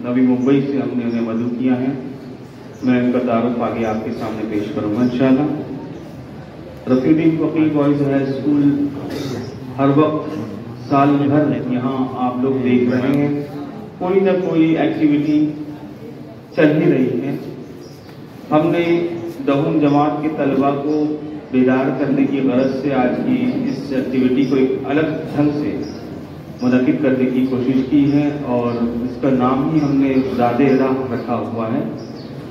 نوی ممبئی سے ہم نے انہیں مدعو کیا ہے. میں ان کا تعارف آگے آپ کے سامنے پیش کروں گا انشاءاللہ. رفیع الدین فقیہ بوائز ہائی اسکول ہر وقت سال بھر یہاں آپ لوگ دیکھ رہے ہیں کوئی نہ کوئی ایکٹیویٹی چل ہی رہی ہے. ہم نے 10ویں جماعت کے طلباء کو بیدار کرنے کی غرض سے آج کی اس ایکٹیویٹی کو ایک الگ ڈھنگ سے منعقد کرنے کی کوشش کی ہے اور اس کا نام ہی ہم نے زادِ راہ رکھا ہوا ہے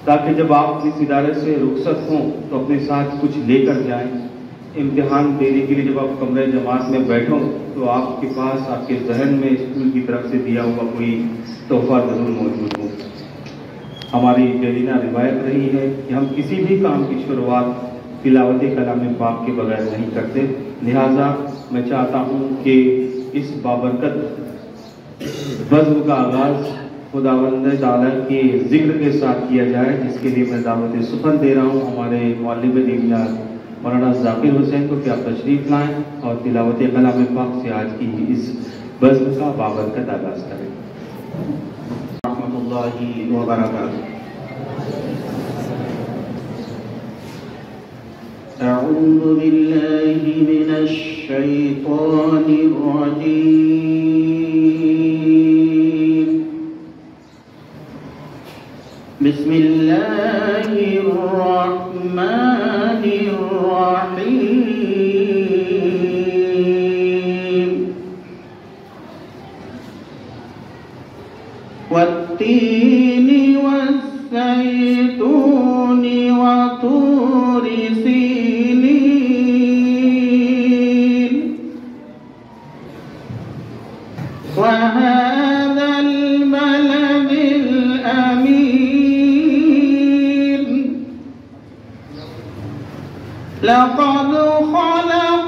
تاکہ جب آپ اس ادارے سے رخصت ہوں تو اپنے ساتھ کچھ لے کر جائیں. امتحان دینے کے لیے جب آپ کمرے جماعت میں بیٹھو تو آپ کے پاس آپ کے ذہن میں اسکول کی طرف سے دیا ہوا کوئی تحفہ ضرور موجود ہو. ہماری دیرینہ روایت رہی ہے کہ ہم کسی بھی کام کی شروعات تلاوت کلام پاک کے بغیر نہیں کرتے. لہٰذا میں چاہتا ہوں کہ اس بابرکت بزم کا آغاز خداوند تعالیٰ کے ذکر کے ساتھ کیا جائے جس کے لیے میں دعوت سخن دے رہا ہوں ہمارے معلم دینیار مولانا ذاکر حسین کو کہ آپ تشریف لائیں اور تلاوت کلام پاک سے آج کی اس بزم کا بابرکت آغاز کریں. رحمۃ اللہ وبرکاتہ. أعوذ بالله من الشيطان الرجيم. بسم الله الرحمن الرحيم. والتين والزيتون وطور سينين وهذا البلد الأمين. لقد خلقنا